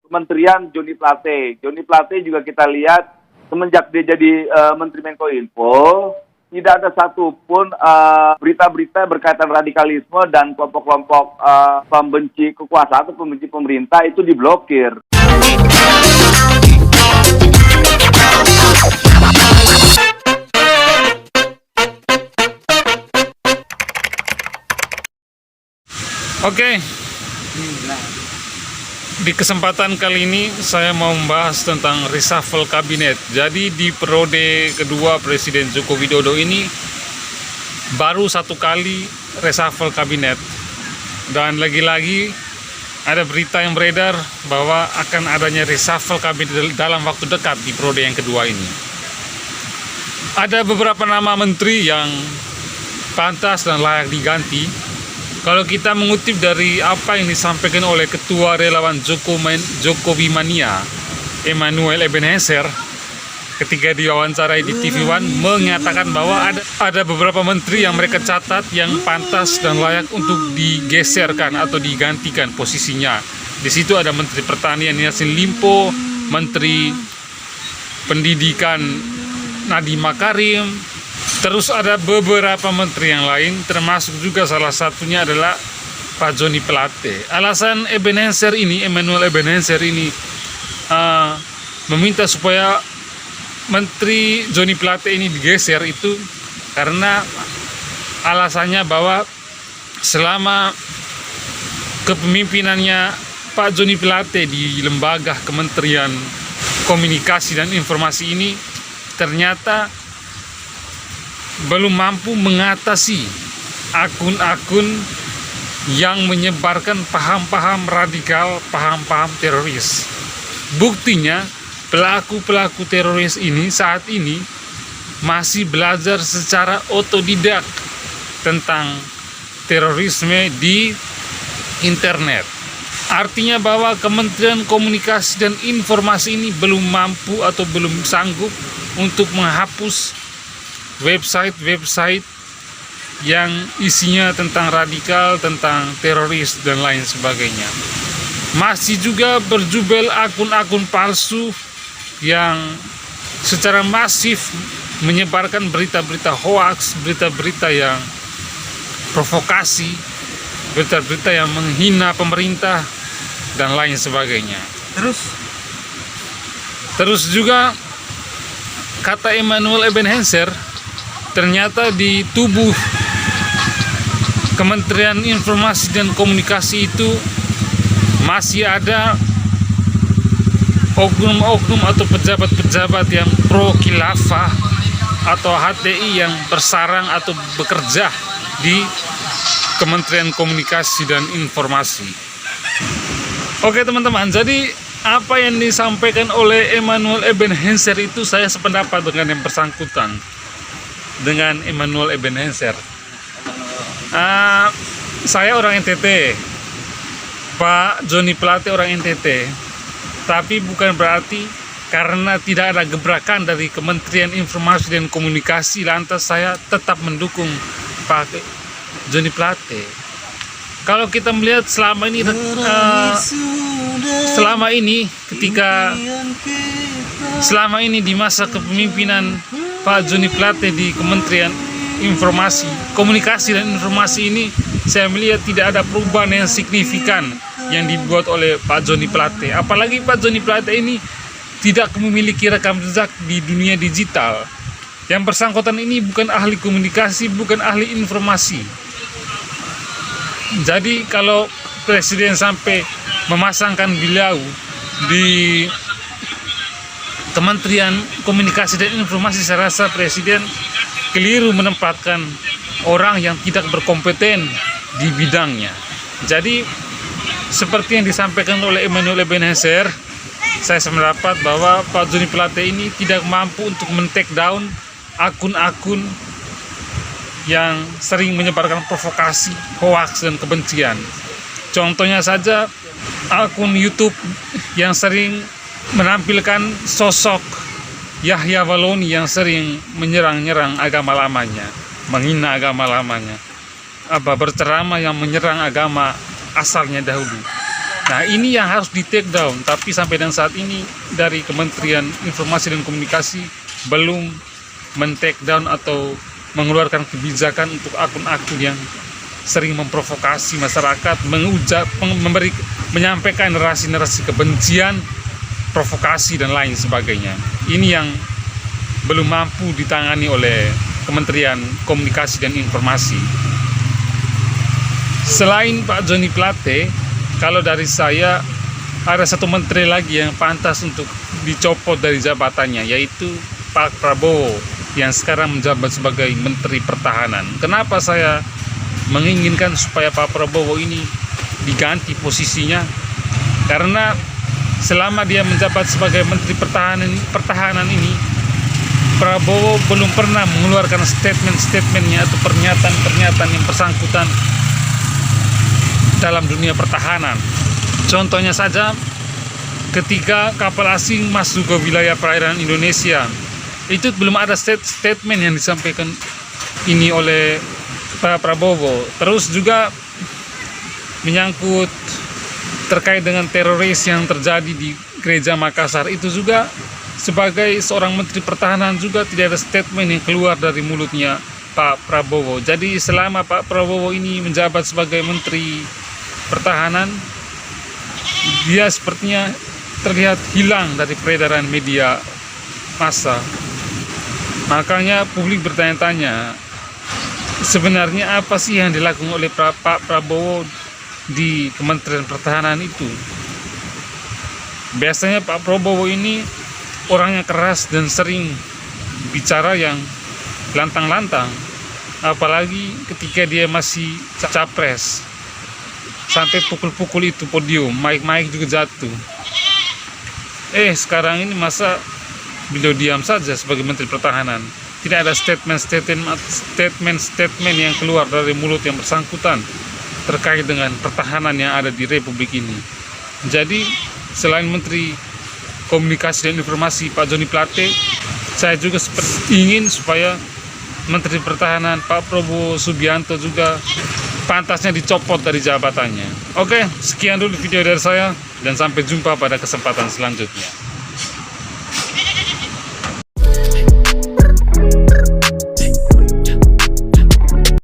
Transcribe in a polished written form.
Kementerian Joni Plate. Joni Plate juga kita lihat semenjak dia jadi Menteri Menko Info, tidak ada satupun berita-berita berkaitan radikalisme dan kelompok-kelompok pembenci kekuasaan atau pembenci pemerintah itu diblokir. Oke, di kesempatan kali ini saya mau membahas tentang reshuffle kabinet. Jadi di periode kedua Presiden Joko Widodo ini baru satu kali reshuffle kabinet. Dan lagi-lagi ada berita yang beredar bahwa akan adanya reshuffle kabinet dalam waktu dekat di periode yang kedua ini. Ada beberapa nama menteri yang pantas dan layak diganti. Kalau kita mengutip dari apa yang disampaikan oleh Ketua Relawan Jokowi Mania, Emmanuel Ebenezer, ketika diwawancarai di TV One, mengatakan bahwa ada beberapa menteri yang mereka catat yang pantas dan layak untuk digeserkan atau digantikan posisinya. Di situ ada Menteri Pertanian Yassin Limpo, Menteri Pendidikan Nadiem Makarim. Terus ada beberapa menteri yang lain, termasuk juga salah satunya adalah Pak Joni Plate. Alasan Emmanuel Ebenezer ini meminta supaya Menteri Joni Plate ini digeser itu karena alasannya bahwa selama kepemimpinannya Pak Joni Plate di lembaga Kementerian Komunikasi dan Informasi ini ternyata belum mampu mengatasi akun-akun yang menyebarkan paham-paham radikal, paham-paham teroris. Buktinya, pelaku-pelaku teroris ini saat ini masih belajar secara otodidak tentang terorisme di internet. Artinya bahwa Kementerian Komunikasi dan Informasi ini belum mampu atau belum sanggup untuk menghapus website-website yang isinya tentang radikal, tentang teroris, dan lain sebagainya. Masih juga berjubel akun-akun palsu yang secara masif menyebarkan berita-berita hoaks, berita-berita yang provokasi, berita-berita yang menghina pemerintah, dan lain sebagainya. Terus juga kata Emmanuel Ebenezer, ternyata di tubuh Kementerian Informasi dan Komunikasi itu masih ada oknum-oknum atau pejabat-pejabat yang pro khilafah atau HTI yang bersarang atau bekerja di Kementerian Komunikasi dan Informasi. Oke teman-teman, jadi apa yang disampaikan oleh Emmanuel Ebenezer itu saya sependapat dengan yang bersangkutan, dengan Emmanuel Ebenezer. Saya orang NTT, Pak Joni Plate orang NTT, tapi bukan berarti karena tidak ada gebrakan dari Kementerian Informasi dan Komunikasi lantas saya tetap mendukung Pak Joni Plate. Kalau kita melihat selama ini di masa kepemimpinan Pak Joni Plate di Kementerian Komunikasi dan Informasi ini, saya melihat tidak ada perubahan yang signifikan yang dibuat oleh Pak Joni Plate. Apalagi Pak Joni Plate ini tidak memiliki rekam jejak di dunia digital. Yang bersangkutan ini bukan ahli komunikasi, bukan ahli informasi. Jadi kalau Presiden sampai memasangkan beliau di Kementerian Komunikasi dan Informasi, saya rasa Presiden keliru menempatkan orang yang tidak berkompeten di bidangnya. Jadi seperti yang disampaikan oleh Emmanuel Ebenezer, saya sependapat bahwa Pak Joni Plate ini tidak mampu untuk men-take down akun-akun yang sering menyebarkan provokasi, hoaks, dan kebencian. Contohnya saja akun YouTube yang sering menampilkan sosok Yahya Waloni yang sering menyerang-nyerang agama lamanya, menghina agama lamanya, berceramah yang menyerang agama asalnya dahulu. Nah, ini yang harus di take down, tapi sampai dengan saat ini dari Kementerian Informasi dan Komunikasi belum men-take down atau mengeluarkan kebijakan untuk akun-akun yang sering memprovokasi masyarakat, menyampaikan narasi-narasi kebencian, provokasi dan lain sebagainya. Ini yang belum mampu ditangani oleh Kementerian Komunikasi dan Informasi. Selain Pak Joni Plate, kalau dari saya ada satu menteri lagi yang pantas untuk dicopot dari jabatannya, yaitu Pak Prabowo yang sekarang menjabat sebagai Menteri Pertahanan. Kenapa saya menginginkan supaya Pak Prabowo ini diganti posisinya? Karena selama dia menjabat sebagai Menteri Pertahanan ini, Prabowo belum pernah mengeluarkan statement-statementnya atau pernyataan-pernyataan yang bersangkutan dalam dunia pertahanan. Contohnya saja, ketika kapal asing masuk ke wilayah perairan Indonesia, itu belum ada statement yang disampaikan ini oleh Pak Prabowo. Terus juga menyangkut terkait dengan teroris yang terjadi di Gereja Makassar, itu juga sebagai seorang Menteri Pertahanan juga tidak ada statement yang keluar dari mulutnya Pak Prabowo. Jadi selama Pak Prabowo ini menjabat sebagai Menteri Pertahanan, dia sepertinya terlihat hilang dari peredaran media massa. Makanya publik bertanya-tanya, sebenarnya apa sih yang dilakukan oleh Pak Prabowo di Kementerian Pertahanan itu? Biasanya Pak Prabowo ini orangnya keras dan sering bicara yang lantang-lantang, apalagi ketika dia masih capres. Sampai pukul-pukul itu podium, mic juga jatuh. Sekarang ini masa beliau diam saja sebagai Menteri Pertahanan? Tidak ada statement yang keluar dari mulut yang bersangkutan terkait dengan pertahanan yang ada di Republik ini. Jadi selain Menteri Komunikasi dan Informasi Pak Joni Plate, saya juga ingin supaya Menteri Pertahanan Pak Prabowo Subianto juga pantasnya dicopot dari jabatannya. Oke, sekian dulu video dari saya dan sampai jumpa pada kesempatan selanjutnya.